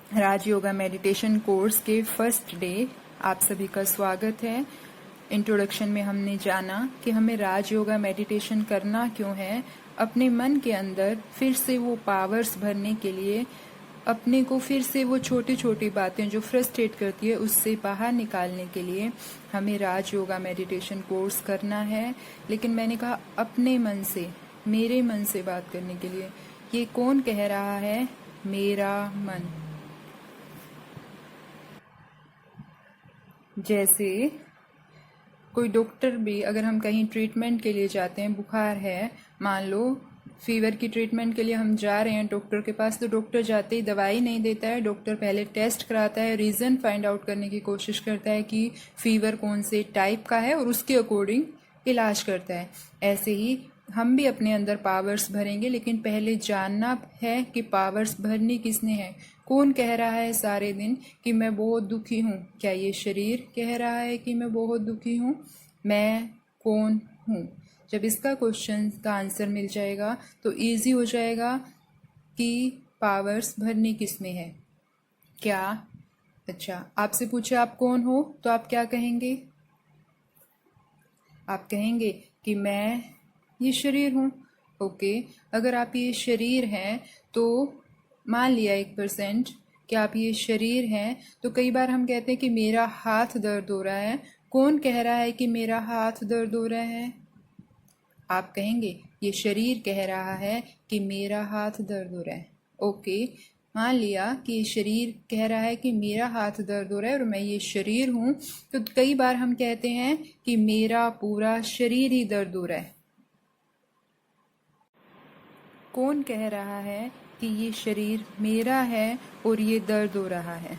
Rajyoga meditation course के first day आप सभी का स्वागत है। इंट्रोडक्शन में हमने जाना कि हमें राजयोगा मेडिटेशन करना क्यों है, अपने मन के अंदर फिर से वो पावर्स भरने के लिए, अपने को फिर से वो छोटी छोटी बातें जो फ्रस्ट्रेट करती है उससे बाहर निकालने के लिए हमें राजयोगा मेडिटेशन कोर्स करना है। लेकिन मैंने कहा अपने मन से, मेरे मन से बात करने के लिए। ये कौन कह रहा है? मेरा मन। जैसे कोई डॉक्टर भी, अगर हम कहीं ट्रीटमेंट के लिए जाते हैं, बुखार है, मान लो फीवर की ट्रीटमेंट के लिए हम जा रहे हैं डॉक्टर के पास, तो डॉक्टर जाते ही दवाई नहीं देता है। डॉक्टर पहले टेस्ट कराता है, रीज़न फाइंड आउट करने की कोशिश करता है कि फीवर कौन से टाइप का है और उसके अकॉर्डिंग इलाज करता है। ऐसे ही हम भी अपने अंदर पावर्स भरेंगे, लेकिन पहले जानना है कि पावर्स भरनी किसने है। कौन कह रहा है सारे दिन कि मैं बहुत दुखी हूँ? क्या ये शरीर कह रहा है कि मैं बहुत दुखी हूँ? मैं कौन हूँ? जब इसका क्वेश्चन का आंसर मिल जाएगा तो इजी हो जाएगा कि पावर्स भरनी किस में है। क्या? अच्छा, आपसे पूछे आप कौन हो तो आप क्या कहेंगे? आप कहेंगे कि मैं ये शरीर हूँ। ओके, अगर आप ये शरीर हैं तो मान लिया 1% कि आप ये शरीर हैं, तो कई बार हम कहते हैं कि मेरा हाथ दर्द हो रहा है। कौन कह रहा है कि मेरा हाथ दर्द हो रहा है? आप कहेंगे ये शरीर कह रहा है कि मेरा हाथ दर्द हो रहा है। ओके, मान लिया कि ये शरीर कह रहा है कि मेरा हाथ दर्द हो रहा है और मैं ये शरीर हूँ, तो कई बार हम कहते हैं कि मेरा पूरा शरीर ही दर्द हो रहा है। कौन कह रहा है कि ये शरीर मेरा है और ये दर्द हो रहा है?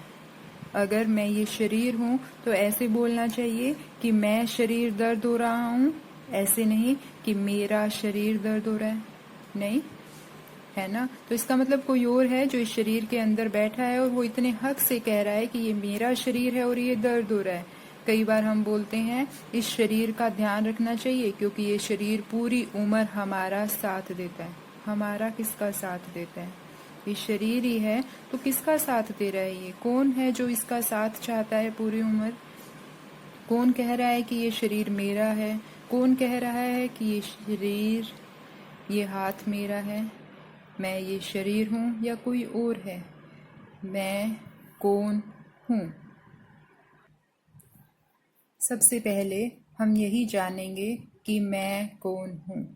अगर मैं ये शरीर हूँ तो ऐसे बोलना चाहिए कि मैं शरीर दर्द हो रहा हूँ, ऐसे नहीं कि मेरा शरीर दर्द हो रहा है। नहीं, है ना? तो इसका मतलब कोई और है जो इस शरीर के अंदर बैठा है और वो इतने हक से कह रहा है कि ये मेरा शरीर है और ये दर्द हो रहा है। कई बार हम बोलते हैं इस शरीर का ध्यान रखना चाहिए क्योंकि ये शरीर पूरी उम्र हमारा साथ देता है। हमारा किसका साथ देता है? ये शरीर ही है, तो किसका साथ दे रहा है? ये कौन है जो इसका साथ चाहता है पूरी उम्र? कौन कह रहा है कि ये शरीर मेरा है? कौन कह रहा है कि ये शरीर, ये हाथ मेरा है? मैं ये शरीर हूँ या कोई और है? मैं कौन हूँ? सबसे पहले हम यही जानेंगे कि मैं कौन हूँ।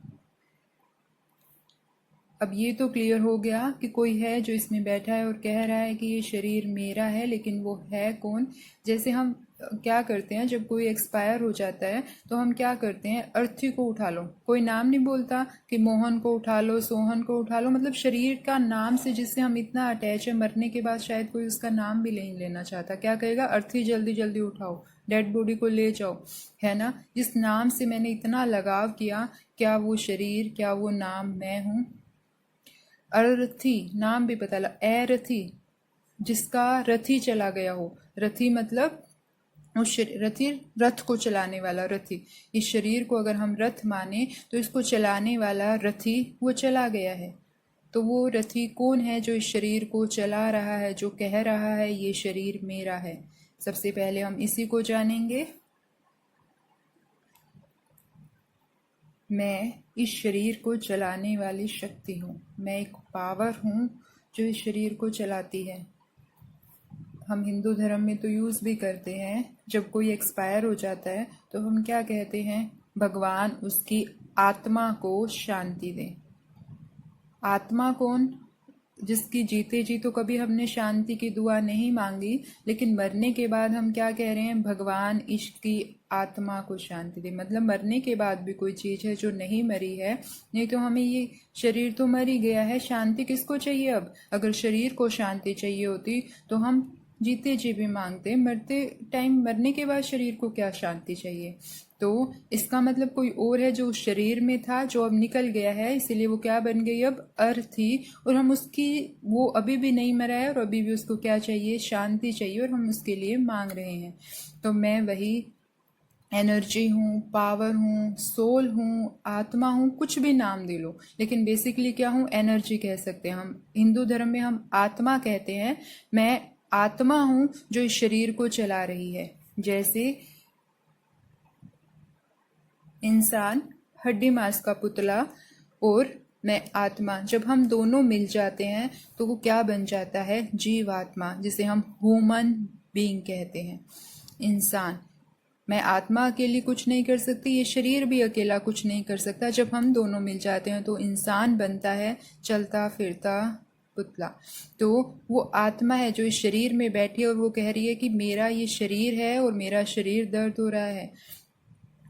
अब ये तो क्लियर हो गया कि कोई है जो इसमें बैठा है और कह रहा है कि ये शरीर मेरा है, लेकिन वो है कौन? जैसे हम क्या करते हैं, जब कोई एक्सपायर हो जाता है तो हम क्या करते हैं, अर्थी को उठा लो। कोई नाम नहीं बोलता कि मोहन को उठा लो, सोहन को उठा लो, मतलब शरीर का नाम से जिससे हम इतना अटैच है, मरने के बाद शायद कोई उसका नाम भी नहीं लेना चाहता। क्या कहेगा? अर्थी जल्दी जल्दी उठाओ, डेड बॉडी को ले जाओ, है ना? जिस नाम से मैंने इतना लगाव किया, क्या वो शरीर, क्या वो नाम मैं हूँ? अरथी नाम भी पता लगा, एरथी, जिसका रथी चला गया हो। रथी मतलब उस रथी, रथ को चलाने वाला रथी। इस शरीर को अगर हम रथ माने तो इसको चलाने वाला रथी वो चला गया है। तो वो रथी कौन है जो इस शरीर को चला रहा है, जो कह रहा है ये शरीर मेरा है? सबसे पहले हम इसी को जानेंगे। मैं इस शरीर को चलाने वाली शक्ति हूँ। मैं एक पावर हूँ जो इस शरीर को चलाती है। हम हिंदू धर्म में तो यूज़ भी करते हैं, जब कोई एक्सपायर हो जाता है तो हम क्या कहते हैं? भगवान उसकी आत्मा को शांति दे। आत्मा कौन? जिसकी जीते जी तो कभी हमने शांति की दुआ नहीं मांगी, लेकिन मरने के बाद हम क्या कह रहे हैं? भगवान इसकी आत्मा को शांति दे। मतलब मरने के बाद भी कोई चीज़ है जो नहीं मरी है। नहीं तो हमें ये शरीर तो मर ही गया है, शांति किसको चाहिए अब? अगर शरीर को शांति चाहिए होती तो हम जीते जी भी मांगते, मरते टाइम, मरने के बाद शरीर को क्या शांति चाहिए? तो इसका मतलब कोई और है जो उस शरीर में था, जो अब निकल गया है, इसीलिए वो क्या बन गई? अब अर्थी। और हम उसकी, वो अभी भी नहीं मरा है और अभी भी उसको क्या चाहिए? शांति चाहिए, और हम उसके लिए मांग रहे हैं। तो मैं वही एनर्जी हूँ, पावर हूँ, सोल हूँ, आत्मा हूँ, कुछ भी नाम दे लो, लेकिन बेसिकली क्या हूँ, एनर्जी कह सकते हैं हम। हिंदू धर्म में हम आत्मा कहते हैं। मैं आत्मा हूँ जो इस शरीर को चला रही है। जैसे इंसान हड्डी मांस का पुतला और मैं आत्मा, जब हम दोनों मिल जाते हैं तो वो क्या बन जाता है, जीवात्मा, जिसे हम ह्यूमन बीइंग कहते हैं, इंसान। मैं आत्मा अकेली कुछ नहीं कर सकती, ये शरीर भी अकेला कुछ नहीं कर सकता। जब हम दोनों मिल जाते हैं तो इंसान बनता है चलता फिरता पुतला। तो वो आत्मा है जो इस शरीर में बैठी है और वो कह रही है कि मेरा ये शरीर है और मेरा शरीर दर्द हो रहा है।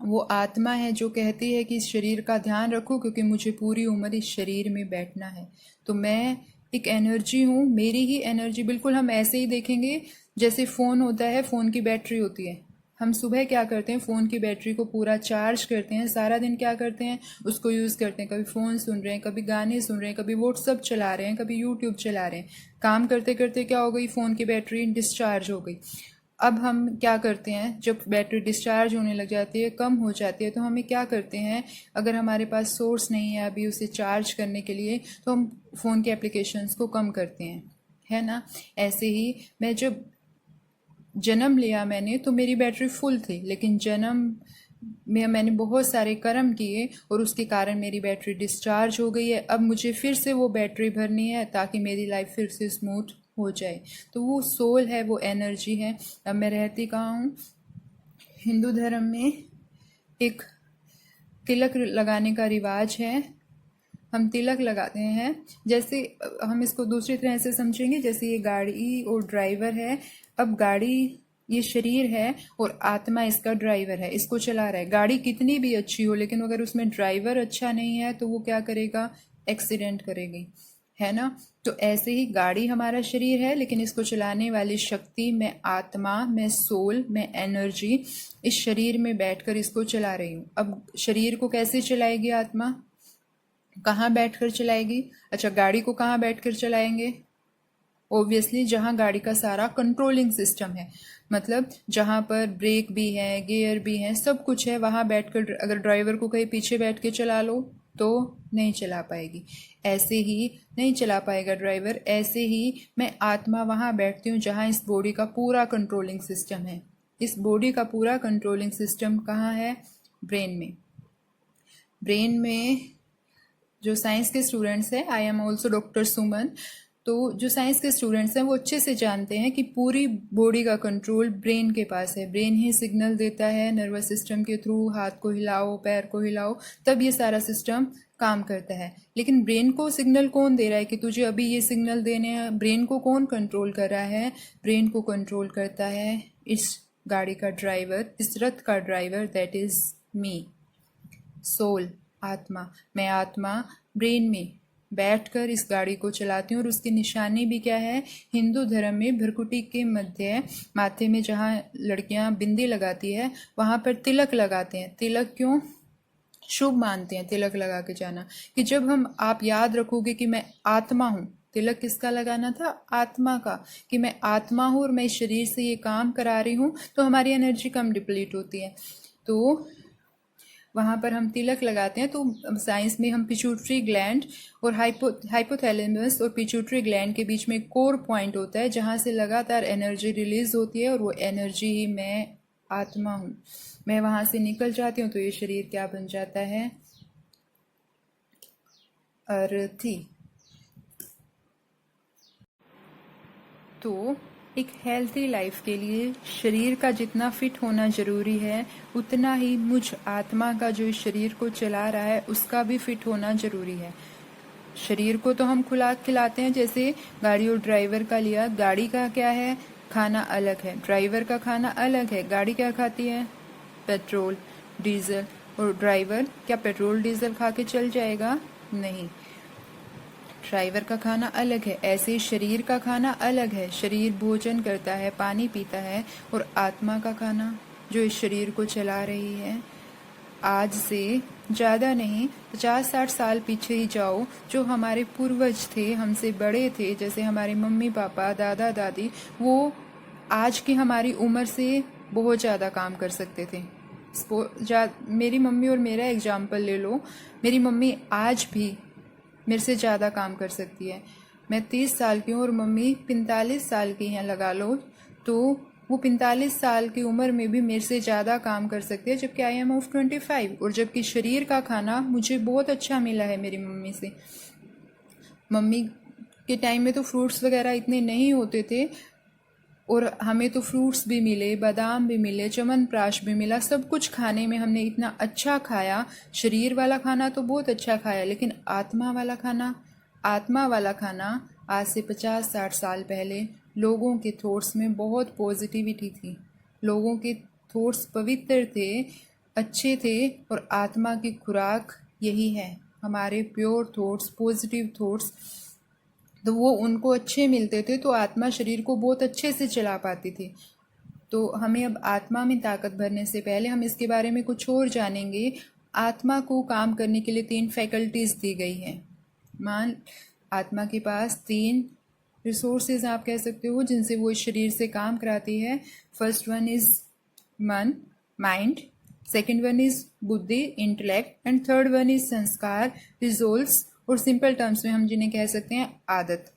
वो आत्मा है जो कहती है कि इस शरीर का ध्यान रखो क्योंकि मुझे पूरी उम्र इस शरीर में बैठना है। तो मैं एक एनर्जी हूँ, मेरी ही एनर्जी। बिल्कुल हम ऐसे ही देखेंगे जैसे फ़ोन होता है, फ़ोन की बैटरी होती है। हम सुबह क्या करते हैं, फ़ोन की बैटरी को पूरा चार्ज करते हैं, सारा दिन क्या करते हैं, उसको यूज़ करते हैं। कभी फ़ोन सुन रहे हैं, कभी गाने सुन रहे हैं, कभी व्हाट्सअप चला रहे हैं, कभी यूट्यूब चला रहे हैं। काम करते करते क्या हो गई, फ़ोन की बैटरी डिस्चार्ज हो गई। अब हम क्या करते हैं, जब बैटरी डिस्चार्ज होने लग जाती है, कम हो जाती है, तो हमें क्या करते हैं, अगर हमारे पास सोर्स नहीं है अभी उसे चार्ज करने के लिए, तो हम फ़ोन के एप्लीकेशंस को कम करते हैं, है ना। ऐसे ही मैं जब जन्म लिया मैंने तो मेरी बैटरी फुल थी, लेकिन जन्म में मैंने बहुत सारे कर्म किए और उसके कारण मेरी बैटरी डिस्चार्ज हो गई है। अब मुझे फिर से वो बैटरी भरनी है ताकि मेरी लाइफ फिर से स्मूथ हो जाए। तो वो सोल है, वो एनर्जी है। अब मैं रहती कहाँ हूँ, हिंदू धर्म में एक तिलक लगाने का रिवाज है। हम तिलक लगाते हैं, जैसे हम इसको दूसरी तरह से समझेंगे, जैसे ये गाड़ी और ड्राइवर है। अब गाड़ी ये शरीर है और आत्मा इसका ड्राइवर है, इसको चला रहा है। गाड़ी कितनी भी अच्छी हो लेकिन अगर उसमें ड्राइवर अच्छा नहीं है तो वो क्या करेगा, एक्सीडेंट करेगी, है ना। तो ऐसे ही गाड़ी हमारा शरीर है लेकिन इसको चलाने वाली शक्ति, मैं आत्मा, मैं सोल, मैं एनर्जी इस शरीर में बैठकर इसको चला रही हूँ। अब शरीर को कैसे चलाएगी आत्मा, कहाँ बैठकर चलाएगी। अच्छा, गाड़ी को कहाँ बैठकर चलाएंगे, ओब्वियसली जहाँ गाड़ी का सारा कंट्रोलिंग सिस्टम है, मतलब जहाँ पर ब्रेक भी है, गियर भी है, सब कुछ है, वहाँ बैठकर। अगर ड्राइवर को कहीं पीछे बैठ के चला लो तो नहीं चला पाएगी, ऐसे ही नहीं चला पाएगा ड्राइवर। ऐसे ही मैं आत्मा वहाँ बैठती हूँ जहाँ इस बॉडी का पूरा कंट्रोलिंग सिस्टम है। इस बॉडी का पूरा कंट्रोलिंग सिस्टम कहाँ है, ब्रेन में। ब्रेन में जो साइंस के स्टूडेंट्स हैं, आई एम ऑल्सो डॉक्टर सुमन, तो जो साइंस के स्टूडेंट्स हैं वो अच्छे से जानते हैं कि पूरी बॉडी का कंट्रोल ब्रेन के पास है। ब्रेन ही सिग्नल देता है नर्वस सिस्टम के थ्रू, हाथ को हिलाओ, पैर को हिलाओ, तब ये सारा सिस्टम काम करता है। लेकिन ब्रेन को सिग्नल कौन दे रहा है कि तुझे अभी ये सिग्नल देने हैं, ब्रेन को कौन कंट्रोल कर रहा है, ब्रेन को कंट्रोल करता है इस गाड़ी का ड्राइवर, इस रथ का driver, that is me, soul, आत्मा। मैं आत्मा ब्रेन में बैठकर इस गाड़ी को चलाती हूँ। और उसकी निशानी भी क्या है, हिंदू धर्म में भ्रुकुटी के मध्य माथे में जहाँ लड़कियाँ बिंदी लगाती है वहाँ पर तिलक लगाते हैं। तिलक क्यों शुभ मानते हैं तिलक लगा के जाना, कि जब हम, आप याद रखोगे कि मैं आत्मा हूँ। तिलक किसका लगाना था, आत्मा का, कि मैं आत्मा हूँ और मैं इस शरीर से ये काम करा रही हूँ, तो हमारी एनर्जी कम डिप्लीट होती है। तो वहाँ पर हम तिलक लगाते हैं। तो साइंस में हम पिट्यूटरी ग्लैंड और हाइपोथैलेमस और पिट्यूटरी ग्लैंड के बीच में एक कोर पॉइंट होता है जहाँ से लगातार एनर्जी रिलीज होती है और वो एनर्जी ही मैं आत्मा हूँ। मैं वहाँ से निकल जाती हूँ तो ये शरीर क्या बन जाता है, अर्थी। तो एक हेल्थी लाइफ के लिए शरीर का जितना फिट होना जरूरी है उतना ही मुझ आत्मा का जो इस शरीर को चला रहा है उसका भी फिट होना जरूरी है। शरीर को तो हम खुराक खिलाते हैं, जैसे गाड़ी और ड्राइवर का लिया, गाड़ी का क्या है, खाना अलग है, ड्राइवर का खाना अलग है। गाड़ी क्या खाती है, पेट्रोल डीजल, और ड्राइवर क्या पेट्रोल डीजल खा के चल जाएगा, नहीं, ड्राइवर का खाना अलग है। ऐसे शरीर का खाना अलग है, शरीर भोजन करता है, पानी पीता है, और आत्मा का खाना जो इस शरीर को चला रही है। आज से ज़्यादा नहीं, 50-60 साल पीछे ही जाओ, जो हमारे पूर्वज थे, हमसे बड़े थे, जैसे हमारे मम्मी पापा, दादा दादी, वो आज की हमारी उम्र से बहुत ज़्यादा काम कर सकते थे। मेरी मम्मी और मेरा एग्जाम्पल ले लो। मेरी मम्मी आज भी मेरे से ज़्यादा काम कर सकती है। मैं 30 साल की हूँ और मम्मी 45 साल की हैं लगा लो, तो वो 45 साल की उम्र में भी मेरे से ज़्यादा काम कर सकती है, जबकि आई एम ऑफ 25। और जबकि शरीर का खाना मुझे बहुत अच्छा मिला है मेरी मम्मी से। मम्मी के टाइम में तो फ्रूट्स वगैरह इतने नहीं होते थे, और हमें तो फ्रूट्स भी मिले, बादाम भी मिले, च्यवनप्राश भी मिला, सब कुछ खाने में हमने इतना अच्छा खाया। शरीर वाला खाना तो बहुत अच्छा खाया, लेकिन आत्मा वाला खाना आज से 50-60 साल पहले लोगों के थॉट्स में बहुत पॉजिटिविटी थी। लोगों के थॉट्स पवित्र थे, अच्छे थे, और आत्मा की खुराक यही है, हमारे प्योर थॉट्स, पॉजिटिव थॉट्स। तो वो उनको अच्छे मिलते थे, तो आत्मा शरीर को बहुत अच्छे से चला पाती थी। तो हमें अब आत्मा में ताकत भरने से पहले हम इसके बारे में कुछ और जानेंगे। आत्मा को काम करने के लिए 3 फैकल्टीज दी गई हैं। आत्मा के पास 3 रिसोर्सेज आप कह सकते हो, जिनसे वो इस शरीर से काम कराती है। फर्स्ट वन इज मन, माइंड। सेकेंड वन इज बुद्धि, intellect. And third one is संस्कार, रिजोल्व्स, और सिंपल टर्म्स में हम जिन्हें कह सकते हैं आदत।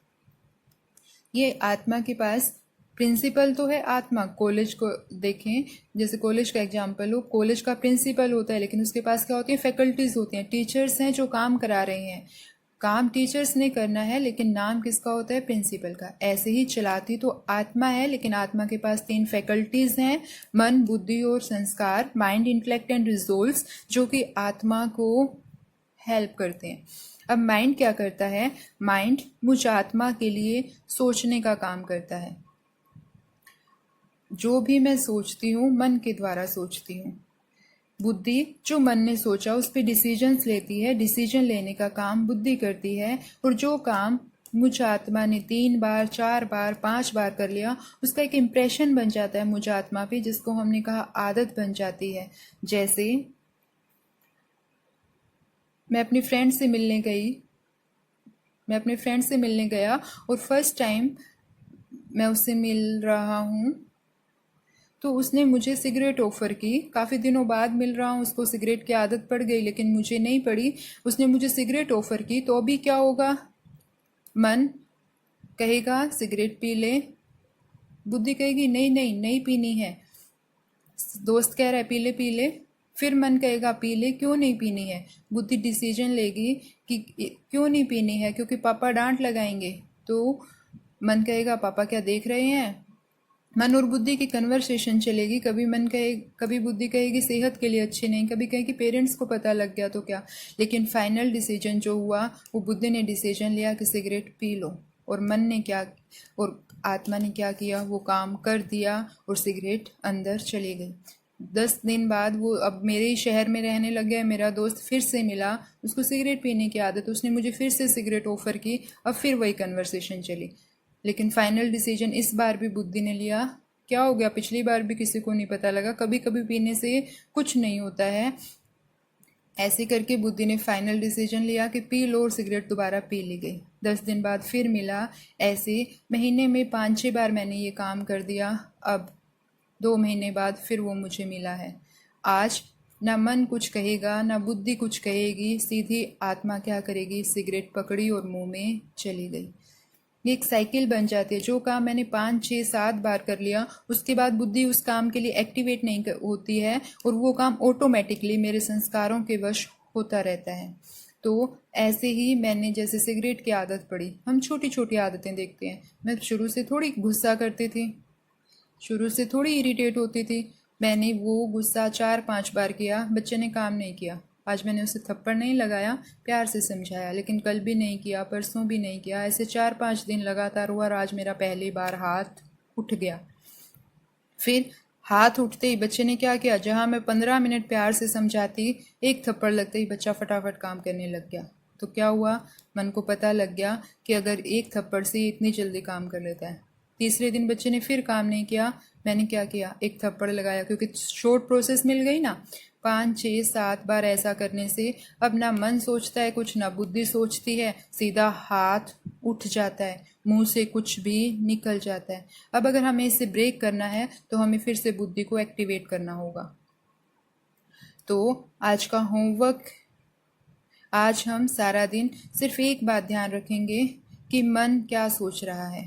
ये आत्मा के पास प्रिंसिपल तो है। आत्मा कॉलेज को देखें, जैसे कॉलेज का एग्जाम्पल हो, कॉलेज का प्रिंसिपल होता है, लेकिन उसके पास क्या होती है, फैकल्टीज होती हैं, टीचर्स हैं जो काम करा रहे हैं। काम टीचर्स ने करना है, लेकिन नाम किसका होता है, प्रिंसिपल का। ऐसे ही चलाती तो आत्मा है, लेकिन आत्मा के पास 3 फैकल्टीज हैं, मन, बुद्धि और संस्कार, माइंड, इंटेलेक्ट एंड रिजोल्व्स, जो कि आत्मा को हेल्प करते हैं। अब माइंड क्या करता है? माइंड मुझ आत्मा के लिए सोचने का काम करता है। जो भी मैं सोचती हूँ मन के द्वारा सोचती हूँ। बुद्धि जो मन ने सोचा उस पर डिसीजंस लेती है, डिसीजन लेने का काम बुद्धि करती है। और जो काम मुझ आत्मा ने 3 बार, 4 बार, 5 बार कर लिया, उसका एक इम्प्रेशन बन जाता है मुझ आत्मा पे, जिसको हमने कहा आदत बन जाती है। जैसे मैं अपनी फ्रेंड से मिलने गई, मैं अपने फ्रेंड से मिलने गया और फर्स्ट टाइम मैं उससे मिल रहा हूँ, तो उसने मुझे सिगरेट ऑफर की। काफ़ी दिनों बाद मिल रहा हूँ, उसको सिगरेट की आदत पड़ गई, लेकिन मुझे नहीं पड़ी। उसने मुझे सिगरेट ऑफर की, तो अभी क्या होगा? मन कहेगा सिगरेट पी ले, बुद्धि कहेगी नहीं नहीं नहीं पीनी है। दोस्त कह रहा है पी ले पी ले, फिर मन कहेगा पी ले, क्यों नहीं पीनी है? बुद्धि डिसीजन लेगी कि क्यों नहीं पीनी है, क्योंकि पापा डांट लगाएंगे। तो मन कहेगा पापा क्या देख रहे हैं। मन और बुद्धि की कन्वर्सेशन चलेगी, कभी बुद्धि कहेगी सेहत के लिए अच्छी नहीं, कभी कहेगी पेरेंट्स को पता लग गया तो क्या। लेकिन फाइनल डिसीजन जो हुआ, वो बुद्धि ने डिसीजन लिया कि सिगरेट पी लो, और मन ने क्या, और आत्मा ने क्या किया, वो काम कर दिया और सिगरेट अंदर चली गई। 10 दिन बाद वो अब मेरे ही शहर में रहने लग गया। मेरा दोस्त फिर से मिला, उसको सिगरेट पीने की आदत, उसने मुझे फिर से सिगरेट ऑफर की। अब फिर वही कन्वर्सेशन चली, लेकिन फाइनल डिसीजन इस बार भी बुद्धि ने लिया। क्या हो गया, पिछली बार भी किसी को नहीं पता लगा, कभी कभी पीने से कुछ नहीं होता है। ऐसे करके बुद्धि ने फाइनल डिसीजन लिया कि पी लो, और सिगरेट दोबारा पी ली गई। 10 दिन बाद फिर मिला। ऐसे महीने में 5-6 बार मैंने ये काम कर दिया। अब 2 महीने बाद फिर वो मुझे मिला है। आज ना मन कुछ कहेगा ना बुद्धि कुछ कहेगी, सीधी आत्मा क्या करेगी, सिगरेट पकड़ी और मुंह में चली गई। ये एक साइकिल बन जाती है। जो काम मैंने 5-6-7 बार कर लिया, उसके बाद बुद्धि उस काम के लिए एक्टिवेट नहीं होती है, और वो काम ऑटोमेटिकली मेरे संस्कारों के वश होता रहता है। तो ऐसे ही मैंने जैसे सिगरेट की आदत पड़ी, हम छोटी छोटी आदतें देखते हैं। मैं शुरू से थोड़ी गुस्सा करती थी, शुरू से थोड़ी इरिटेट होती थी। मैंने वो गुस्सा 4-5 बार किया, बच्चे ने काम नहीं किया। आज मैंने उसे थप्पड़ नहीं लगाया, प्यार से समझाया, लेकिन कल भी नहीं किया, परसों भी नहीं किया। ऐसे 4-5 दिन लगातार हुआ, और आज मेरा पहली बार हाथ उठ गया। फिर हाथ उठते ही बच्चे ने क्या किया, जहाँ मैं 15 मिनट प्यार से समझाती, एक थप्पड़ लगते ही बच्चा फटाफट काम करने लग गया। तो क्या हुआ, मन को पता लग गया कि अगर एक थप्पड़ से ही इतनी जल्दी काम कर लेता है। तीसरे दिन बच्चे ने फिर काम नहीं किया, मैंने क्या किया, एक थप्पड़ लगाया, क्योंकि शॉर्ट प्रोसेस मिल गई ना। 5-6-7 बार ऐसा करने से अब ना मन सोचता है कुछ, ना बुद्धि सोचती है, सीधा हाथ उठ जाता है, मुंह से कुछ भी निकल जाता है। अब अगर हमें इसे ब्रेक करना है, तो हमें फिर से बुद्धि को एक्टिवेट करना होगा। तो आज का होमवर्क, आज हम सारा दिन सिर्फ एक बात ध्यान रखेंगे कि मन क्या सोच रहा है।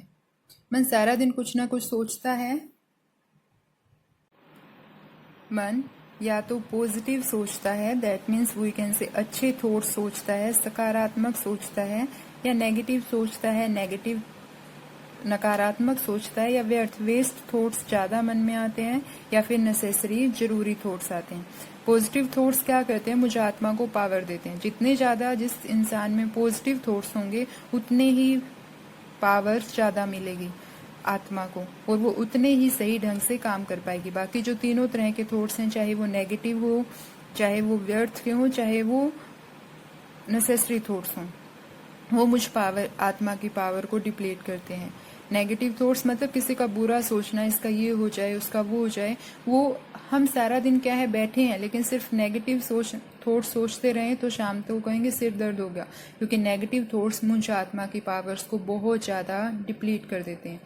मन सारा दिन कुछ ना कुछ सोचता है। मन या तो पॉजिटिव सोचता है, that means we can say अच्छे थॉट सोचता है, सकारात्मक सोचता है, या नेगेटिव सोचता है, नेगेटिव नकारात्मक सोचता है, या व्यर्थ वेस्ट थॉट्स ज्यादा मन में आते हैं, या फिर नेसेसरी जरूरी थॉट्स आते हैं। पॉजिटिव थॉट्स क्या करते हैं, मुझे आत्मा को पावर देते हैं। जितने ज्यादा जिस इंसान में पॉजिटिव थॉट्स होंगे उतने ही पावर ज्यादा मिलेगी आत्मा को, और वो उतने ही सही ढंग से काम कर पाएगी। बाकी जो तीनों तरह के थॉट्स हैं, चाहे वो नेगेटिव हो, चाहे वो व्यर्थ के हो, चाहे वो नेसेसरी थॉट्स हों, वो मुझ आत्मा की पावर को डिप्लीट करते हैं। नेगेटिव थॉट्स मतलब किसी का बुरा सोचना, इसका ये हो जाए, उसका वो हो जाए। वो हम सारा दिन क्या है, बैठे हैं, लेकिन सिर्फ नेगेटिव थॉट्स सोचते रहें तो शाम तक कहेंगे सिर दर्द हो गया, क्योंकि नेगेटिव थॉट्स मुझ आत्मा की पावर्स को बहुत ज्यादा डिप्लीट कर देते हैं।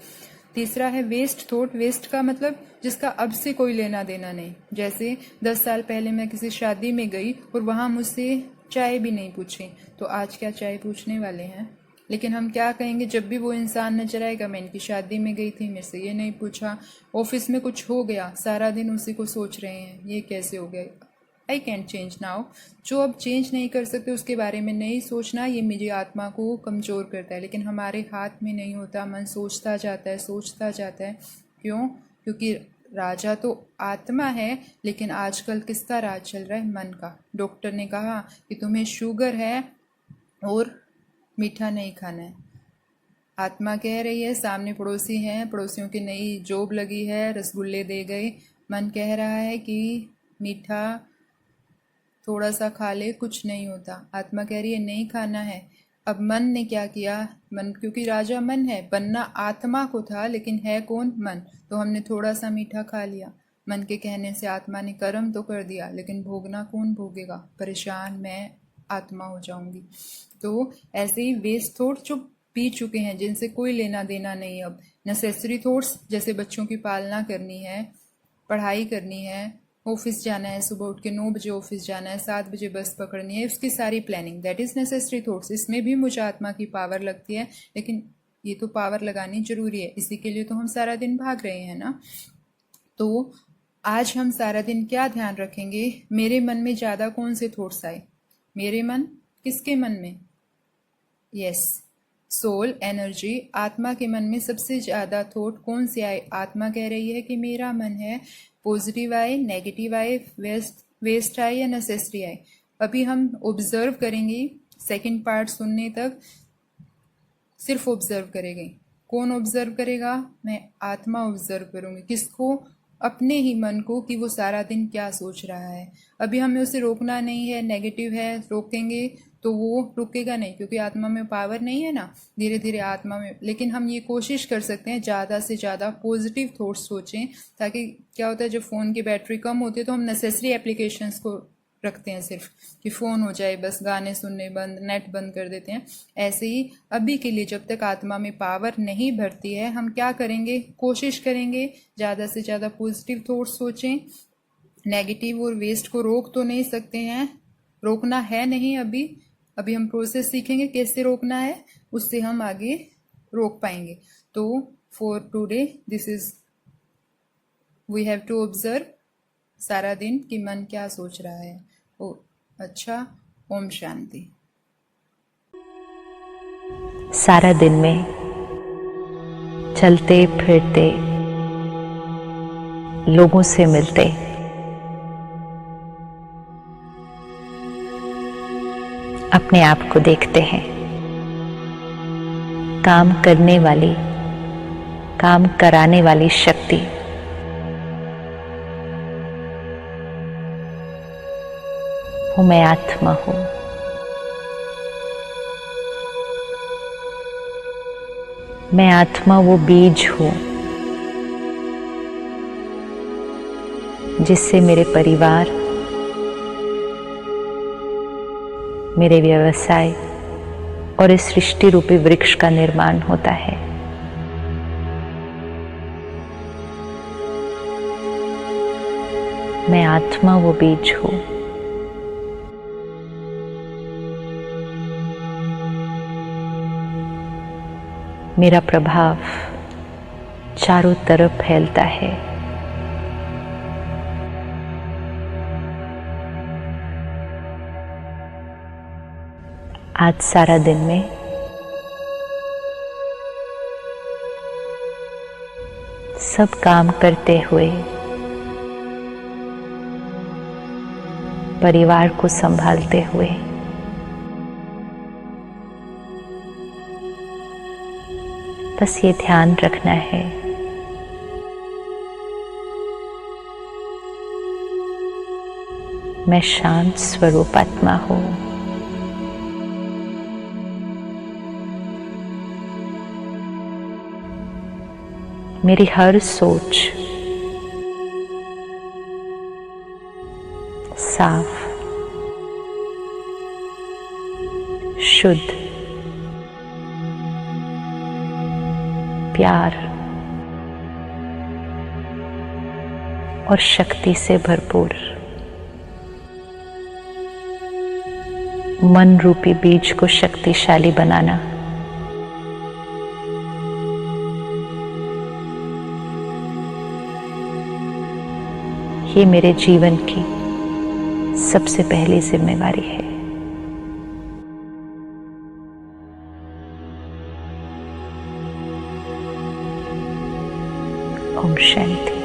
तीसरा है वेस्ट थॉट। वेस्ट का मतलब जिसका अब से कोई लेना देना नहीं। जैसे 10 साल पहले मैं किसी शादी में गई और वहां मुझसे चाय भी नहीं पूछी, तो आज क्या चाय पूछने वाले हैं? लेकिन हम क्या कहेंगे, जब भी वो इंसान नजर आएगा, मैं इनकी शादी में गई थी, मेरे से ये नहीं पूछा। ऑफिस में कुछ हो गया, सारा दिन उसी को सोच रहे हैं, ये कैसे हो गया, आई कैंट चेंज नाउ। जो अब चेंज नहीं कर सकते उसके बारे में नहीं सोचना, ये मेरी आत्मा को कमजोर करता है। लेकिन हमारे हाथ में नहीं होता, मन सोचता जाता है, सोचता जाता है। क्यों? क्योंकि राजा तो आत्मा है, लेकिन आजकल किसका राज चल रहा है? मन का। डॉक्टर ने कहा कि तुम्हें शुगर है और मीठा नहीं खाना है। आत्मा कह रही है, सामने पड़ोसी हैं, पड़ोसियों की नई जॉब लगी है, रसगुल्ले दे गए। मन कह रहा है कि मीठा थोड़ा सा खा ले, कुछ नहीं होता। आत्मा कह रही है नहीं खाना है। अब मन ने क्या किया? मन, क्योंकि राजा मन है, बनना आत्मा को था, लेकिन है कौन? मन। तो हमने थोड़ा सा मीठा खा लिया। मन के कहने से आत्मा ने कर्म तो कर दिया, लेकिन भोगना कौन भोगेगा? परेशान मैं आत्मा हो जाऊंगी। तो ऐसे ही वेस्ट थॉट जो पी चुके हैं, जिनसे कोई लेना देना नहीं। अब नेसेसरी थॉट्स, जैसे बच्चों की पालना करनी है, पढ़ाई करनी है, ऑफिस जाना है, सुबह उठ के 9 बजे ऑफिस जाना है, 7 बजे बस पकड़नी है, उसकी सारी planning, that is necessary thoughts. इसमें भी मुझे आत्मा की पावर लगती है, लेकिन ये तो पावर लगानी जरूरी है, इसी के लिए तो हम सारा दिन भाग रहे हैं ना। तो आज हम सारा दिन क्या ध्यान रखेंगे, मेरे मन में ज्यादा कौन से थॉट्स आए? मेरे मन, किसके मन में? यस, सोल एनर्जी, आत्मा के मन में सबसे ज्यादा थॉट कौन से आए? आत्मा कह रही है कि मेरा मन है, पॉजिटिव आए, नेगेटिव आए, वेस्ट आए या नेसेसरी आए। अभी हम ऑब्जर्व करेंगे, सेकंड पार्ट सुनने तक सिर्फ ऑब्जर्व करेंगे। कौन ऑब्जर्व करेगा? मैं आत्मा ऑब्जर्व करूंगी। किसको? अपने ही मन को, कि वो सारा दिन क्या सोच रहा है। अभी हमें उसे रोकना नहीं है, नेगेटिव है, रोकेंगे तो वो रुकेगा नहीं, क्योंकि आत्मा में पावर नहीं है ना। धीरे धीरे आत्मा में, लेकिन हम ये कोशिश कर सकते हैं ज़्यादा से ज़्यादा पॉजिटिव थॉट्स सोचें, ताकि क्या होता है, जब फ़ोन की बैटरी कम होती है तो हम नेसेसरी एप्लीकेशंस को रखते हैं, सिर्फ कि फ़ोन हो जाए बस, गाने सुनने बंद, नेट बंद कर देते हैं। ऐसे ही अभी के लिए, जब तक आत्मा में पावर नहीं भरती है, हम क्या करेंगे? कोशिश करेंगे ज़्यादा से ज़्यादा पॉजिटिव थॉट्स सोचें। नेगेटिव और वेस्ट को रोक तो नहीं सकते हैं, रोकना है नहीं। अभी हम प्रोसेस सीखेंगे कैसे रोकना है, उससे हम आगे रोक पाएंगे। तो for today this is, we have to observe सारा दिन कि मन क्या सोच रहा है। ओ अच्छा, ओम शांति। सारा दिन में चलते फिरते, लोगों से मिलते, अपने आप को देखते हैं। काम करने वाली, काम कराने वाली शक्ति वो मैं आत्मा हूं। मैं आत्मा वो बीज हूं जिससे मेरे परिवार, मेरे व्यवसाय और इस सृष्टि रूपी वृक्ष का निर्माण होता है। मैं आत्मा वो बीज हूं। मेरा प्रभाव चारों तरफ फैलता है। आज सारा दिन में सब काम करते हुए परिवार को संभालते हुए बस ये ध्यान रखना है, मैं शांत स्वरूप आत्मा हूँ। मेरी हर सोच साफ, शुद्ध, प्यार और शक्ति से भरपूर मन रूपी बीज को शक्तिशाली बनाना ये मेरे जीवन की सबसे पहली जिम्मेवारी है। ओम शांति।